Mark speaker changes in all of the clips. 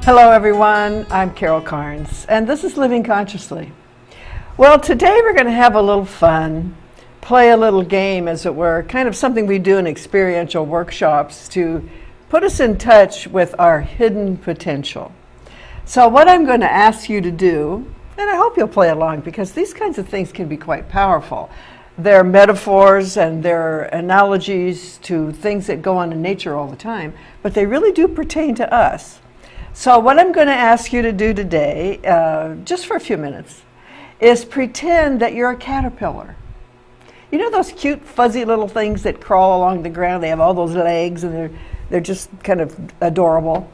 Speaker 1: Hello everyone, I'm Carol Carnes, and this is Living Consciously. Well, today we're going to have a little fun, play a little game, as it were, kind of something we do in experiential workshops to put us in touch with our hidden potential. So what I'm going to ask you to do, and I hope you'll play along because these kinds of things can be quite powerful. They're metaphors and they're analogies to things that go on in nature all the time, but they really do pertain to us. So what I'm going to ask you to do today, just for a few minutes, is pretend that you're a caterpillar. You know those cute, fuzzy little things that crawl along the ground? They have all those legs and they're just kind of adorable.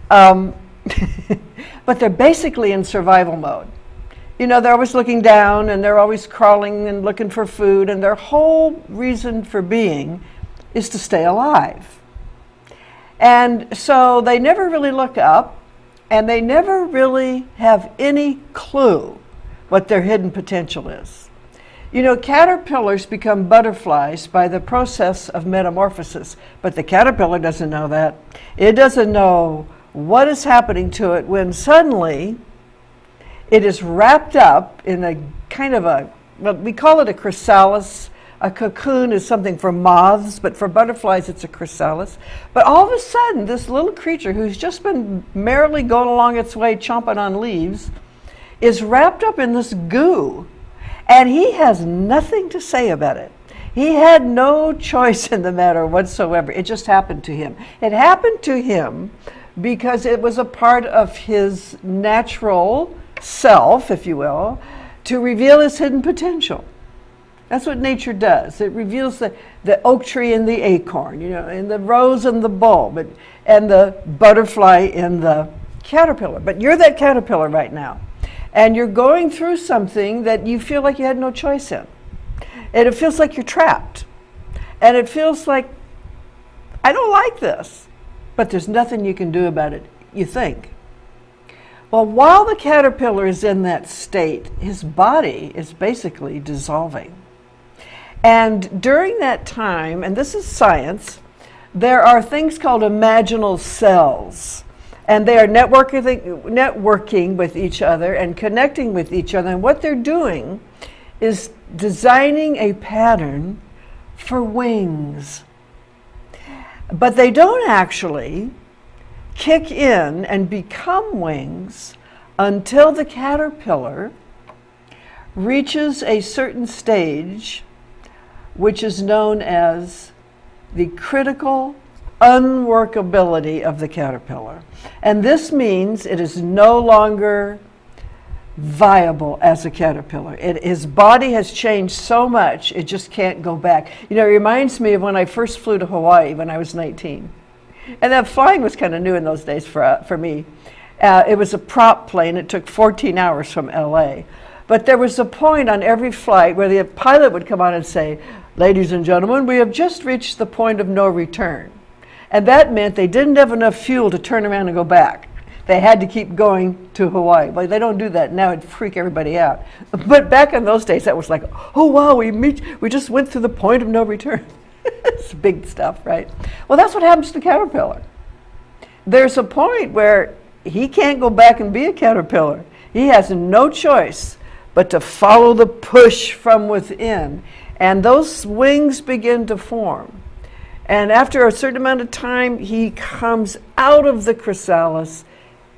Speaker 1: But they're basically in survival mode. You know, they're always looking down and they're always crawling and looking for food, and their whole reason for being is to stay alive. And so they never really look up, and they never really have any clue what their hidden potential is. You know, caterpillars become butterflies by the process of metamorphosis, but the caterpillar doesn't know that. It doesn't know what is happening to it when suddenly it is wrapped up in a kind of well, we call it a chrysalis. A cocoon is something for moths, but for butterflies it's a chrysalis. But all of a sudden, this little creature who's just been merrily going along its way chomping on leaves is wrapped up in this goo, and he has nothing to say about it. He had no choice in the matter whatsoever. It just happened to him. It happened to him because it was a part of his natural self, if you will, to reveal his hidden potential. That's what nature does. It reveals the oak tree and the acorn, you know, and the rose and the bulb, and the butterfly and the caterpillar. But you're that caterpillar right now, and you're going through something that you feel like you had no choice in. And it feels like you're trapped. And it feels like, I don't like this, but there's nothing you can do about it, you think. Well, while the caterpillar is in that state, his body is basically dissolving. And during that time, and this is science, there are things called imaginal cells. And they are networking with each other and connecting with each other. And what they're doing is designing a pattern for wings. But they don't actually kick in and become wings until the caterpillar reaches a certain stage, which is known as the critical unworkability of the caterpillar. And this means it is no longer viable as a caterpillar. His body has changed so much, it just can't go back. You know, it reminds me of when I first flew to Hawaii when I was 19. And that flying was kind of new in those days for me. It was a prop plane. It took 14 hours from LA. But there was a point on every flight where the pilot would come on and say, "Ladies and gentlemen, we have just reached the point of no return." And that meant they didn't have enough fuel to turn around and go back. They had to keep going to Hawaii. Well, they don't do that now. It'd freak everybody out. But back in those days, that was like, oh, wow, we just went through the point of no return. It's big stuff, right? Well, that's what happens to the caterpillar. There's a point where he can't go back and be a caterpillar. He has no choice but to follow the push from within. And those wings begin to form. And after a certain amount of time, he comes out of the chrysalis,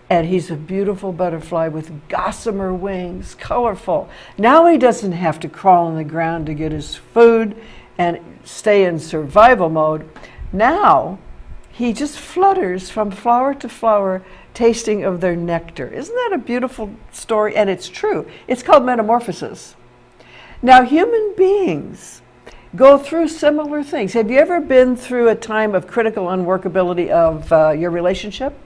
Speaker 1: and he's a beautiful butterfly with gossamer wings, colorful. Now he doesn't have to crawl on the ground to get his food and stay in survival mode. Now he just flutters from flower to flower, tasting of their nectar. Isn't that a beautiful story? And it's true. It's called metamorphosis. Now, human beings go through similar things. Have you ever been through a time of critical unworkability of your relationship?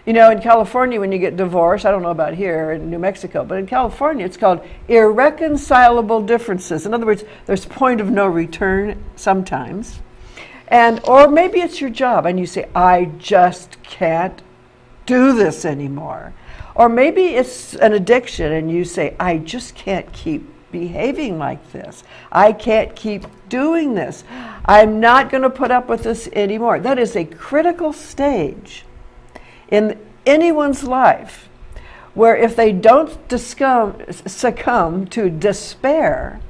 Speaker 1: You know, in California, when you get divorced, I don't know about here in New Mexico, but in California, it's called irreconcilable differences. In other words, there's point of no return sometimes. Or maybe it's your job, and you say, I just can't do this anymore. Or maybe it's an addiction, and you say, I just can't keep behaving like this. I can't keep doing this. I'm not going to put up with this anymore. That is a critical stage in anyone's life where if they don't succumb to despair,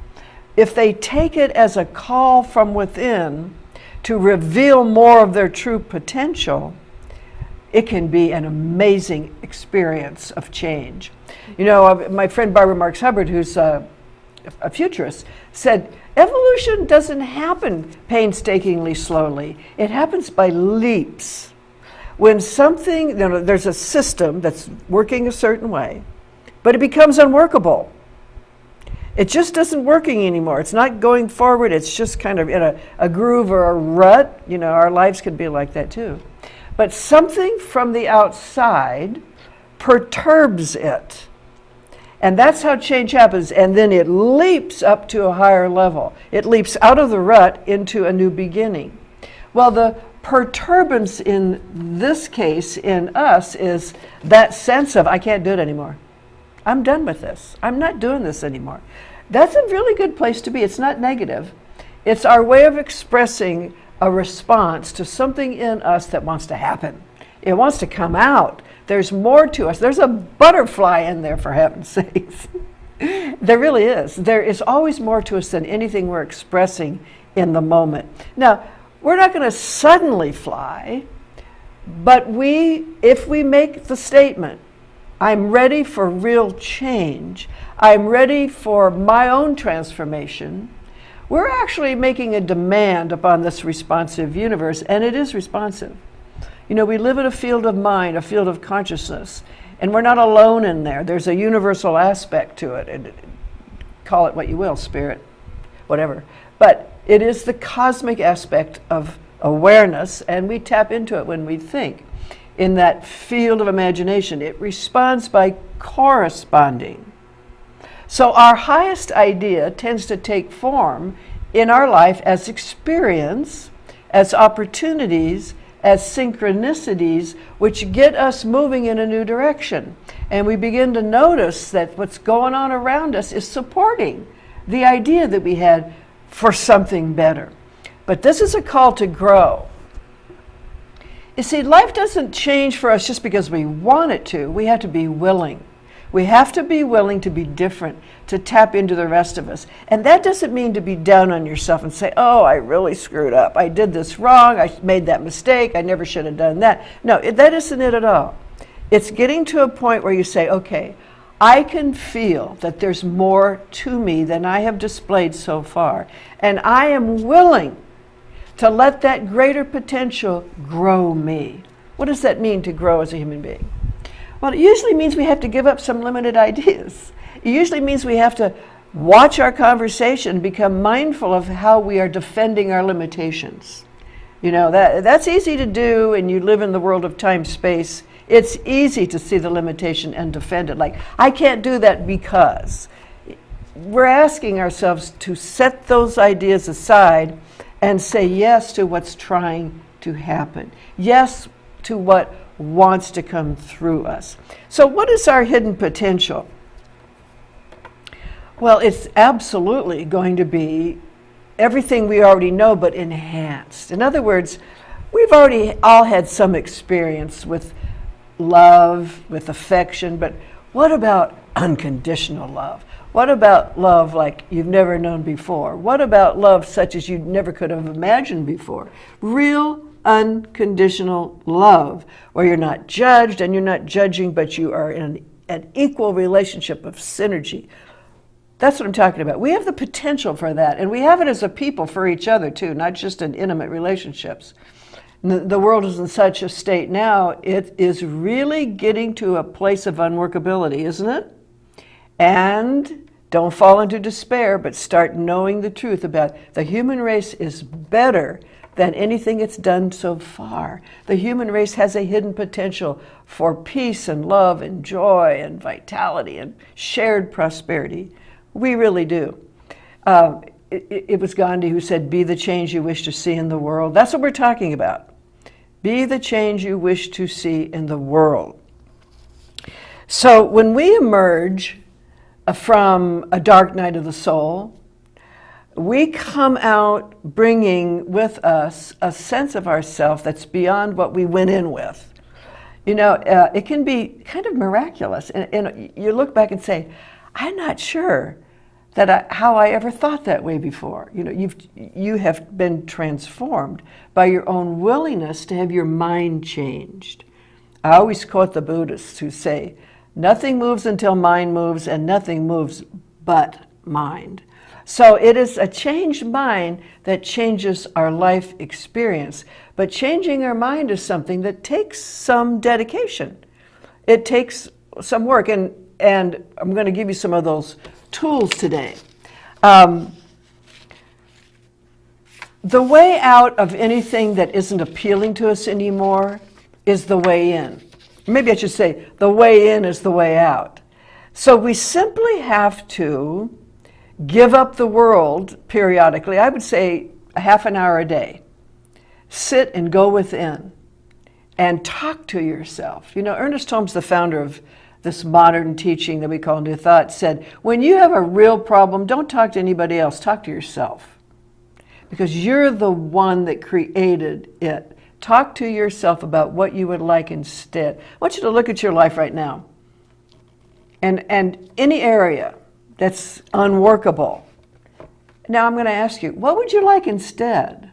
Speaker 1: if they take it as a call from within to reveal more of their true potential, it can be an amazing experience of change. You know, my friend Barbara Marx Hubbard, who's a futurist, said evolution doesn't happen painstakingly slowly. It happens by leaps. When something, there's a system that's working a certain way, but it becomes unworkable. It just isn't working anymore. It's not going forward. It's just kind of in a groove or a rut. You know, our lives could be like that too. But something from the outside perturbs it. And that's how change happens. And then it leaps up to a higher level. It leaps out of the rut into a new beginning. Well, the perturbance in this case in us is that sense of, I can't do it anymore. I'm done with this. I'm not doing this anymore. That's a really good place to be. It's not negative. It's our way of expressing a response to something in us that wants to happen. It wants to come out. There's more to us. There's a butterfly in there, for heaven's sakes. There really is. There is always more to us than anything we're expressing in the moment. Now, we're not going to suddenly fly, but if we make the statement, I'm ready for real change, I'm ready for my own transformation, we're actually making a demand upon this responsive universe, and it is responsive. You know, we live in a field of mind, a field of consciousness, and we're not alone in there. There's a universal aspect to it. And call it what you will, spirit, whatever. But it is the cosmic aspect of awareness, and we tap into it when we think. In that field of imagination, it responds by corresponding. So our highest idea tends to take form in our life as experience, as opportunities, as synchronicities, which get us moving in a new direction. And we begin to notice that what's going on around us is supporting the idea that we had for something better. But this is a call to grow. You see, life doesn't change for us just because we want it to. We have to be willing. We have to be willing to be different, to tap into the rest of us. And that doesn't mean to be down on yourself and say, oh, I really screwed up. I did this wrong. I made that mistake. I never should have done that. No, that isn't it at all. It's getting to a point where you say, okay, I can feel that there's more to me than I have displayed so far. And I am willing to let that greater potential grow me. What does that mean to grow as a human being? Well, it usually means we have to give up some limited ideas. It usually means we have to watch our conversation, become mindful of how we are defending our limitations. You know, that's easy to do, and you live in the world of time-space. It's easy to see the limitation and defend it. Like, I can't do that because. We're asking ourselves to set those ideas aside and say yes to what's trying to happen. Yes to what wants to come through us. So what is our hidden potential? Well, it's absolutely going to be everything we already know, but enhanced. In other words, we've already all had some experience with love, with affection, but what about unconditional love? What about love like you've never known before? What about love such as you never could have imagined before? Real unconditional love, where you're not judged and you're not judging, but you are in an equal relationship of synergy. That's what I'm talking about. We have the potential for that, and we have it as a people for each other too, not just in intimate relationships. The world is in such a state now, it is really getting to a place of unworkability, isn't it? And don't fall into despair, but start knowing the truth about the human race is better than anything it's done so far. The human race has a hidden potential for peace and love and joy and vitality and shared prosperity. We really do. It was Gandhi who said, be the change you wish to see in the world. That's what we're talking about. Be the change you wish to see in the world. So when we emerge from a dark night of the soul, we come out bringing with us a sense of ourself that's beyond what we went in with. It can be kind of miraculous. And you look back and say, I'm not sure how I ever thought that way before. You have been transformed by your own willingness to have your mind changed. I always quote the Buddhists who say, nothing moves until mind moves, and nothing moves but mind. So it is a changed mind that changes our life experience. But changing our mind is something that takes some dedication. It takes some work. And I'm going to give you some of those tools today. The way out of anything that isn't appealing to us anymore is the way in. Maybe I should say the way in is the way out. So we simply have to give up the world periodically. I would say a half an hour a day. Sit and go within and talk to yourself. Ernest Holmes, the founder of this modern teaching that we call New Thought, said, when you have a real problem, don't talk to anybody else, talk to yourself. Because you're the one that created it. Talk to yourself about what you would like instead. I want you to look at your life right now. And any area that's unworkable. Now I'm going to ask you, what would you like instead?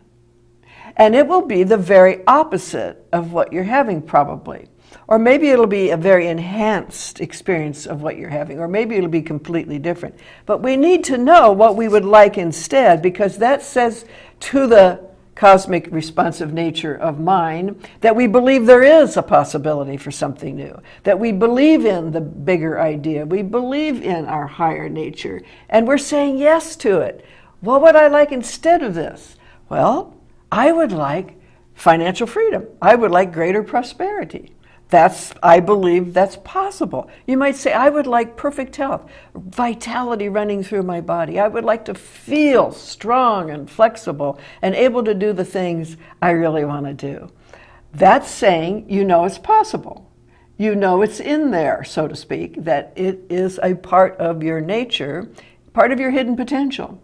Speaker 1: And it will be the very opposite of what you're having probably. Or maybe it'll be a very enhanced experience of what you're having. Or maybe it'll be completely different. But we need to know what we would like instead, because that says to the cosmic responsive nature of mind that we believe there is a possibility for something new, that we believe in the bigger idea, we believe in our higher nature, and we're saying yes to it. What would I like instead of this? Well, I would like financial freedom. I would like greater prosperity. I believe that's possible. You might say, I would like perfect health, vitality running through my body. I would like to feel strong and flexible and able to do the things I really want to do. That's saying it's possible. It's in there, so to speak, that it is a part of your nature, part of your hidden potential.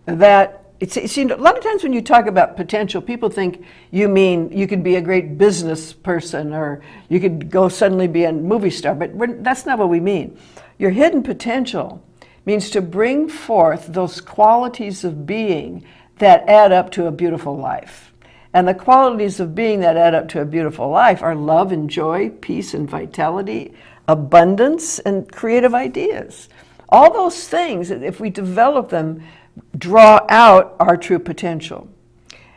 Speaker 1: A lot of times when you talk about potential, people think you mean you could be a great business person or you could go suddenly be a movie star, but that's not what we mean. Your hidden potential means to bring forth those qualities of being that add up to a beautiful life. And the qualities of being that add up to a beautiful life are love and joy, peace and vitality, abundance, and creative ideas. All those things, if we develop them, draw out our true potential.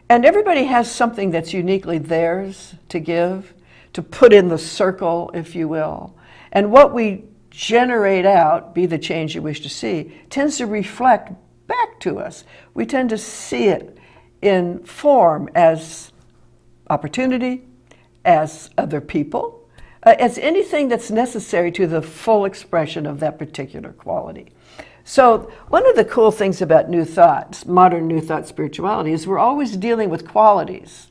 Speaker 1: And everybody has something that's uniquely theirs to give, to put in the circle, if you will. And what we generate out, be the change you wish to see, tends to reflect back to us. We tend to see it in form as opportunity, as other people, as anything that's necessary to the full expression of that particular quality. So one of the cool things about New Thought, modern New Thought spirituality, is we're always dealing with qualities.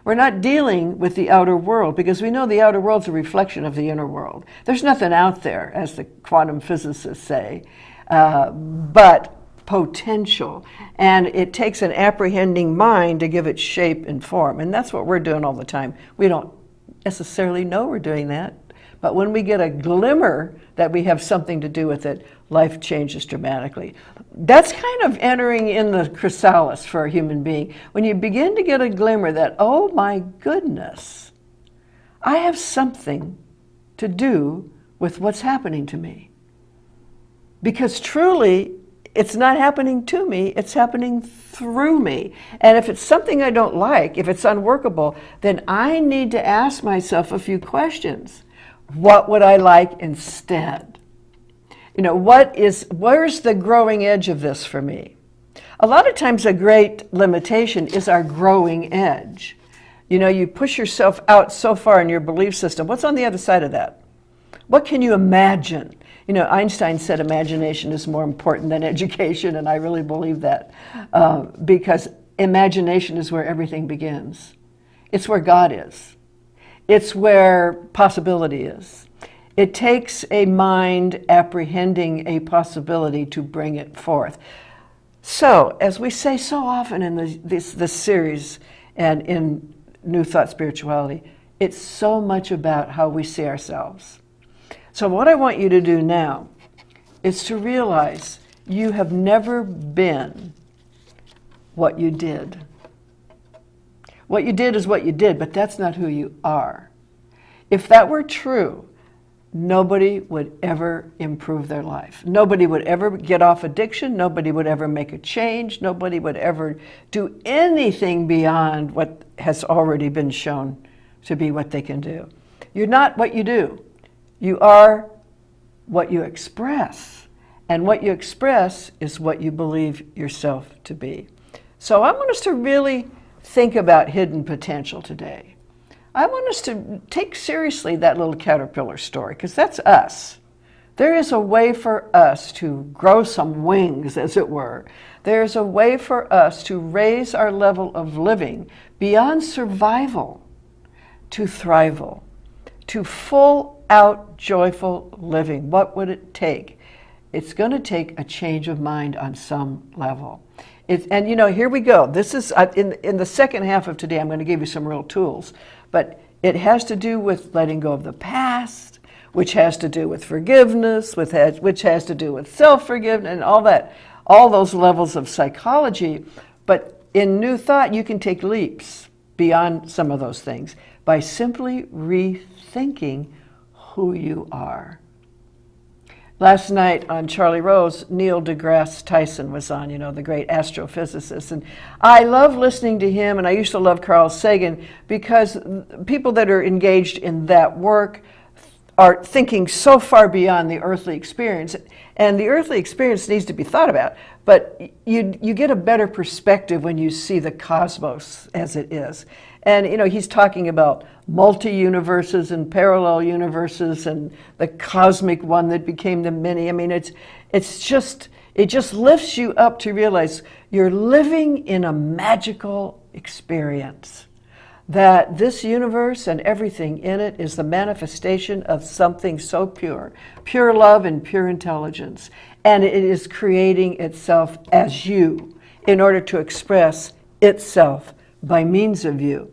Speaker 1: We're not dealing with the outer world, because we know the outer world's a reflection of the inner world. There's nothing out there, as the quantum physicists say, but potential. And it takes an apprehending mind to give it shape and form. And that's what we're doing all the time. We don't necessarily know we're doing that. But when we get a glimmer that we have something to do with it, life changes dramatically. That's kind of entering in the chrysalis for a human being. When you begin to get a glimmer that, oh my goodness, I have something to do with what's happening to me. Because truly, it's not happening to me, it's happening through me. And if it's something I don't like, if it's unworkable, then I need to ask myself a few questions. What would I like instead? Where's the growing edge of this for me? A lot of times a great limitation is our growing edge. You push yourself out so far in your belief system. What's on the other side of that? What can you imagine? Einstein said imagination is more important than education, and I really believe that because imagination is where everything begins. It's where God is. It's where possibility is. It takes a mind apprehending a possibility to bring it forth. So, as we say so often in this series and in New Thought Spirituality, It's so much about how we see ourselves. So what I want you to do now is to realize you have never been what you did. What you did is what you did, but that's not who you are. If that were true, nobody would ever improve their life. Nobody would ever get off addiction. Nobody would ever make a change. Nobody would ever do anything beyond what has already been shown to be what they can do. You're not what you do. You are what you express. And what you express is what you believe yourself to be. So I want us to really think about hidden potential today. I want us to take seriously that little caterpillar story, because that's us. There is a way for us to grow some wings, as it were. There is a way for us to raise our level of living beyond survival to thrival, to full out joyful living. What would it take? It's going to take a change of mind on some level. And here we go. This is, in the second half of today, I'm going to give you some real tools. But it has to do with letting go of the past, which has to do with forgiveness, which has to do with self-forgiveness and all that, all those levels of psychology. But in New Thought, you can take leaps beyond some of those things by simply rethinking who you are. Last night on Charlie Rose, Neil deGrasse Tyson was on, the great astrophysicist. And I love listening to him, and I used to love Carl Sagan, because people that are engaged in that work are thinking so far beyond the earthly experience. And the earthly experience needs to be thought about, but you get a better perspective when you see the cosmos as it is. And he's talking about multi-universes and parallel universes and the cosmic one that became the many. I mean, it just lifts you up to realize you're living in a magical experience. That this universe and everything in it is the manifestation of something so pure love and pure intelligence. And it is creating itself as you in order to express itself by means of you.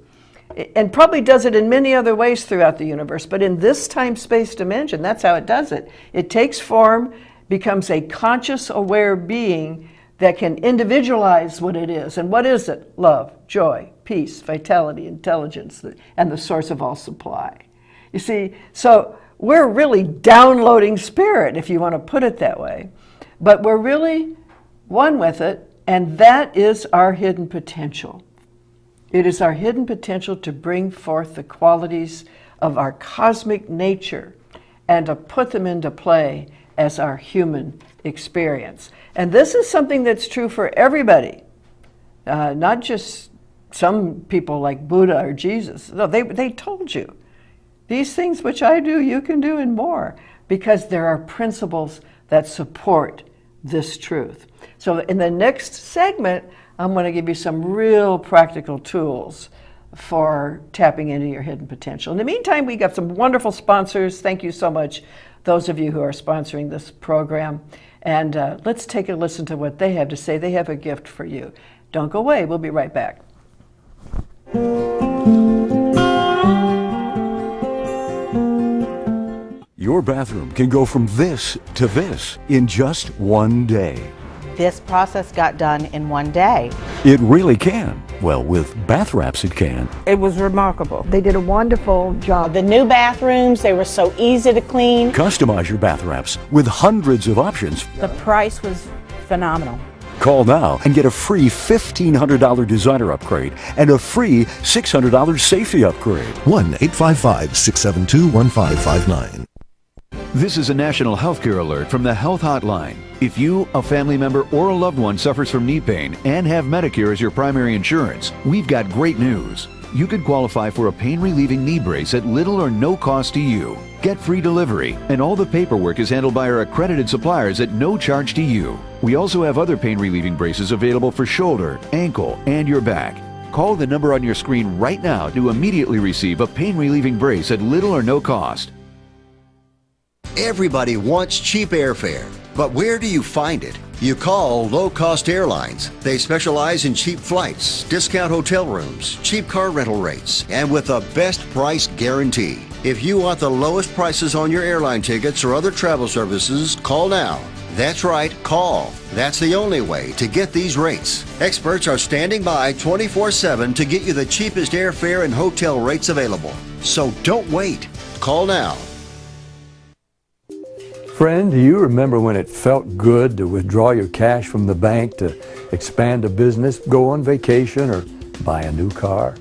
Speaker 1: And probably does it in many other ways throughout the universe, but in this time-space dimension, that's how it does it. It takes form, becomes a conscious, aware being that can individualize what it is. And what is it? Love, joy, peace, vitality, intelligence, and the source of all supply. You see, so we're really downloading spirit, if you want to put it that way. But we're really one with it, and that is our hidden potential. It is our hidden potential to bring forth the qualities of our cosmic nature and to put them into play as our human experience. And this is something that's true for everybody, not just some people like Buddha or Jesus. No, they told you, these things which I do, you can do and more, because there are principles that support this truth. So in the next segment, I'm going to give you some real practical tools for tapping into your hidden potential. In the meantime, we got some wonderful sponsors. Thank you so much, those of you who are sponsoring this program. And let's take a listen to what they have to say. They have a gift for you. Don't go away. We'll be right back.
Speaker 2: Your bathroom can go from this to this in just one day.
Speaker 3: This process got done in one day.
Speaker 2: It really can. Well, with bath wraps, it can.
Speaker 3: It was remarkable.
Speaker 1: They did a wonderful job.
Speaker 4: The new bathrooms, they were so easy to clean.
Speaker 2: Customize your bath wraps with hundreds of options.
Speaker 4: The price was phenomenal.
Speaker 2: Call now and get a free $1,500 designer upgrade and a free $600 safety upgrade.
Speaker 5: 1-855-672-1559.
Speaker 6: This is a national healthcare alert from the Health Hotline. If you, a family member, or a loved one suffers from knee pain and have Medicare as your primary insurance, we've got great news. You could qualify for a pain-relieving knee brace at little or no cost to you. Get free delivery, and all the paperwork is handled by our accredited suppliers at no charge to you. We also have other pain-relieving braces available for shoulder, ankle, and your back. Call the number on your screen right now to immediately receive a pain-relieving brace at little or no cost.
Speaker 7: Everybody wants cheap airfare, but where do you find it?
Speaker 5: You call Low Cost Airlines. They specialize in cheap flights, discount hotel rooms, cheap car rental rates, and with a best price guarantee. If you want the lowest prices on your airline tickets or other travel services, call now. That's right, call. That's the only way to get these rates. Experts are standing by 24/7 to get you the cheapest airfare and hotel rates available. So don't wait. Call now.
Speaker 7: Friend, do you remember when it felt good to withdraw your cash from the bank to expand a business, go on vacation, or buy a new car?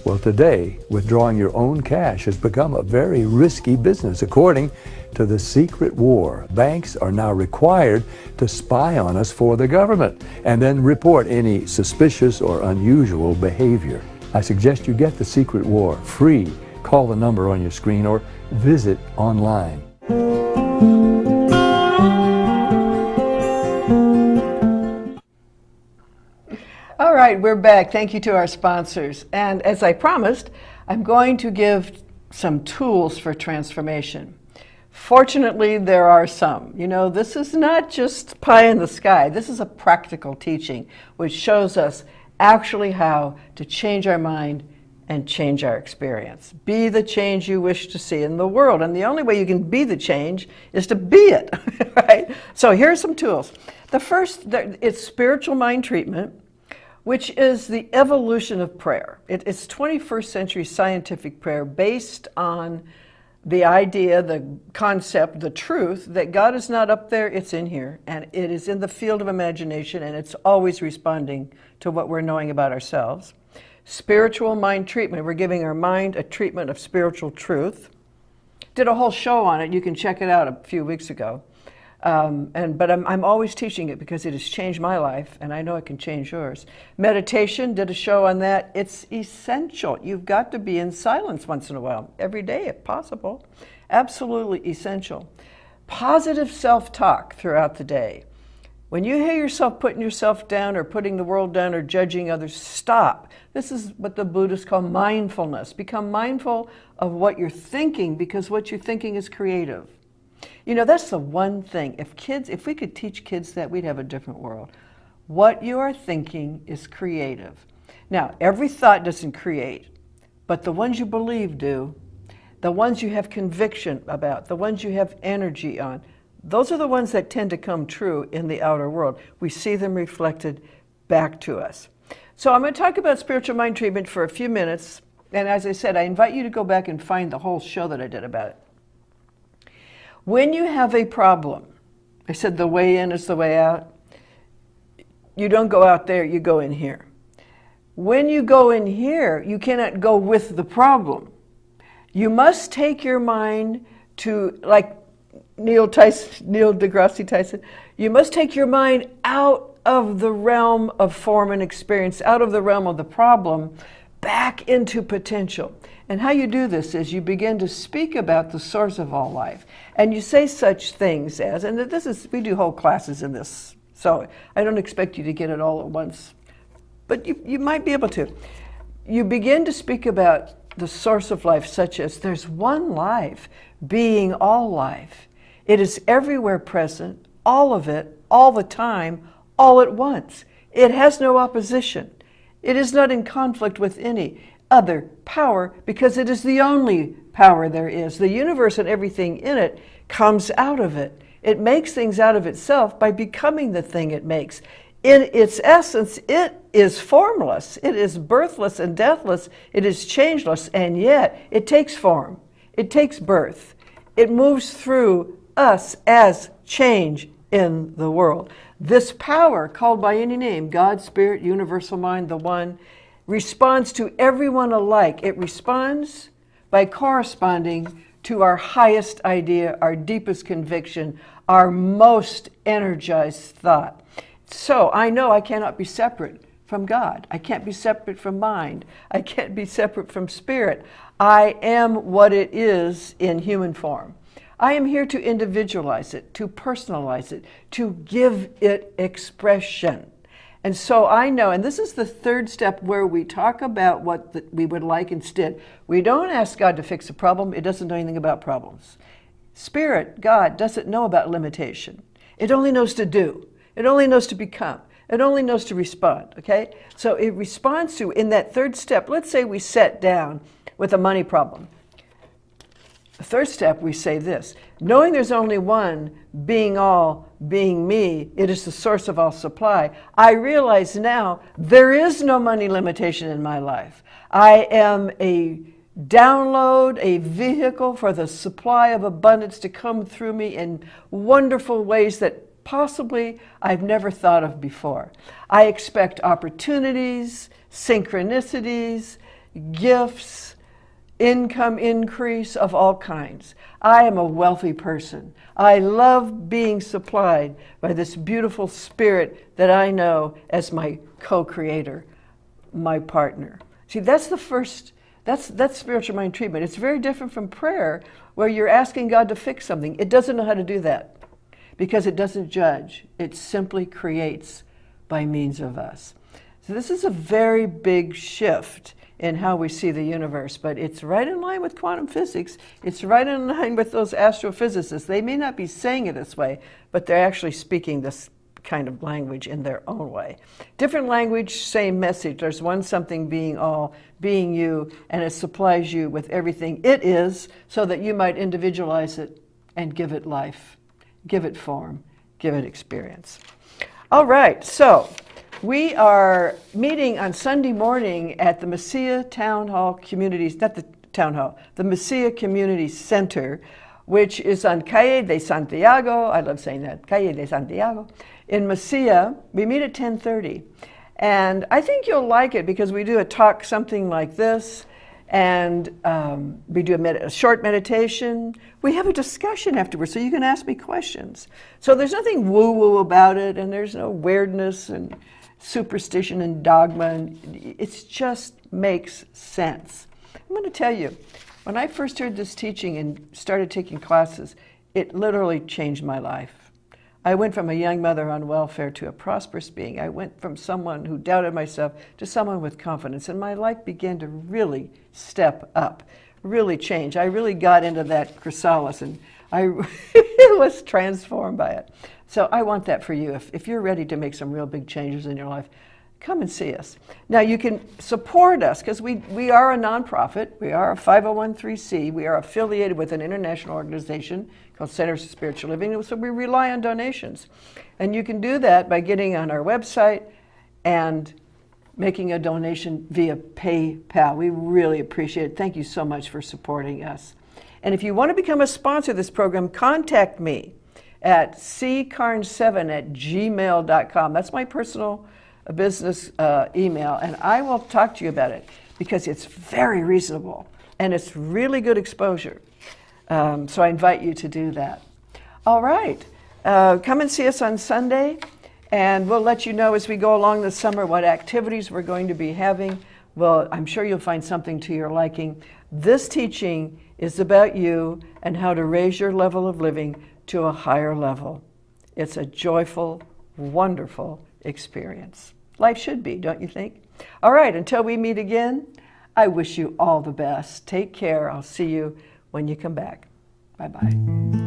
Speaker 7: Well, today, withdrawing your own cash has become a very risky business. According to the secret war, banks are now required to spy on us for the government and then report any suspicious or unusual behavior. I suggest you get the secret war free. Call the number on your screen or visit online.
Speaker 1: All right, we're back. Thank you to our sponsors. And as I promised, I'm going to give some tools for transformation. Fortunately, there are some. You know, this is not just pie in the sky. This is a practical teaching which shows us actually how to change our mind and change our experience. Be the change you wish to see in the world. And the only way you can be the change is to be it, right? So here are some tools. The first, it's spiritual mind treatment, which is the evolution of prayer. It's 21st century scientific prayer based on the idea, the concept, the truth that God is not up there, it's in here, and it is in the field of imagination, and it's always responding to what we're knowing about ourselves. Spiritual mind treatment, we're giving our mind a treatment of spiritual truth. Did a whole show on it, you can check it out a few weeks ago. But I'm always teaching it because it has changed my life, and I know it can change yours. Meditation, did a show on that. It's essential. You've got to be in silence once in a while, every day if possible. Absolutely essential. Positive self-talk throughout the day. When you hear yourself putting yourself down or putting the world down or judging others, stop. This is what the Buddhists call mindfulness. Become mindful of what you're thinking because what you're thinking is creative. You know, that's the one thing. If we could teach kids that, we'd have a different world. What you are thinking is creative. Now, every thought doesn't create, but the ones you believe do. The ones you have conviction about, the ones you have energy on, those are the ones that tend to come true in the outer world. We see them reflected back to us. So I'm going to talk about spiritual mind treatment for a few minutes. And as I said, I invite you to go back and find the whole show that I did about it. When you have a problem, I said the way in is the way out. You don't go out there, you go in here. When you go in here, you cannot go with the problem. You must take your mind to, like Neil deGrasse Tyson, you must take your mind out of the realm of form and experience, out of the realm of the problem, back into potential. And how you do this is you begin to speak about the source of all life. And you say such things as, and we do whole classes in this, so I don't expect you to get it all at once, but you might be able to. You begin to speak about the source of life, such as there's one life being all life. It is everywhere present, all of it, all the time, all at once. It has no opposition. It is not in conflict with any other power because it is the only power there is. The universe and everything in it comes out of it. It makes things out of itself by becoming the thing it makes. In its essence, it is formless. It is birthless and deathless. It is changeless, and yet it takes form. It takes birth. It moves through us as change in the world. This power, called by any name, God, Spirit, Universal Mind, the One, responds to everyone alike. It responds by corresponding to our highest idea, our deepest conviction, our most energized thought. So I know I cannot be separate from God. I can't be separate from mind. I can't be separate from spirit. I am what it is in human form. I am here to individualize it, to personalize it, to give it expression. And so I know, and this is the third step where we talk about what we would like instead. We don't ask God to fix a problem. It doesn't know anything about problems. Spirit, God, doesn't know about limitation. It only knows to do. It only knows to become. It only knows to respond, okay? So it responds to, in that third step, let's say we sat down with a money problem. The third step, we say this: knowing there's only one, being all, being me, it is the source of all supply. I realize now there is no money limitation in my life. I am a download, a vehicle for the supply of abundance to come through me in wonderful ways that possibly I've never thought of before. I expect opportunities, synchronicities, gifts, income increase of all kinds. I am a wealthy person. I love being supplied by this beautiful spirit that I know as my co-creator, my partner. See, that's the first, that's spiritual mind treatment. It's very different from prayer, where you're asking God to fix something. It doesn't know how to do that because it doesn't judge. It simply creates by means of us. So this is a very big shift in how we see the universe, but it's right in line with quantum physics. It's right in line with those astrophysicists. They may not be saying it this way, but they're actually speaking this kind of language in their own way. Different language, same message. There's one something being all, being you, and it supplies you with everything it is so that you might individualize it and give it life, give it form, give it experience. All right, so we are meeting on Sunday morning at the Mesilla Town Hall Communities, not the Town Hall, the Mesilla Community Center, which is on Calle de Santiago. I love saying that, Calle de Santiago. In Mesilla, we meet at 10:30. And I think you'll like it because we do a talk something like this, and we do a short meditation. We have a discussion afterwards, so you can ask me questions. So there's nothing woo-woo about it, and there's no weirdness and superstition and dogma, and it just makes sense. I'm going to tell you, when I first heard this teaching and started taking classes, it literally changed my life. I went from a young mother on welfare to a prosperous being. I went from someone who doubted myself to someone with confidence, and my life began to really step up, really change. I really got into that chrysalis, and I was transformed by it. So I want that for you. If you're ready to make some real big changes in your life, come and see us. Now you can support us because we are a nonprofit. We are a 501(c)(3). We are affiliated with an international organization called Centers for Spiritual Living, so we rely on donations. And you can do that by getting on our website and making a donation via PayPal. We really appreciate it. Thank you so much for supporting us. And if you want to become a sponsor of this program, contact me at ccarnes7@gmail.com. That's my personal business email, and I will talk to you about it because it's very reasonable and it's really good exposure. So I invite you to do that. All right, come and see us on Sunday, and we'll let you know as we go along this summer what activities we're going to be having. Well, I'm sure you'll find something to your liking. This teaching is about you and how to raise your level of living to a higher level. It's a joyful, wonderful experience. Life should be, don't you think? All right, until we meet again, I wish you all the best. Take care. I'll see you when you come back. Bye-bye.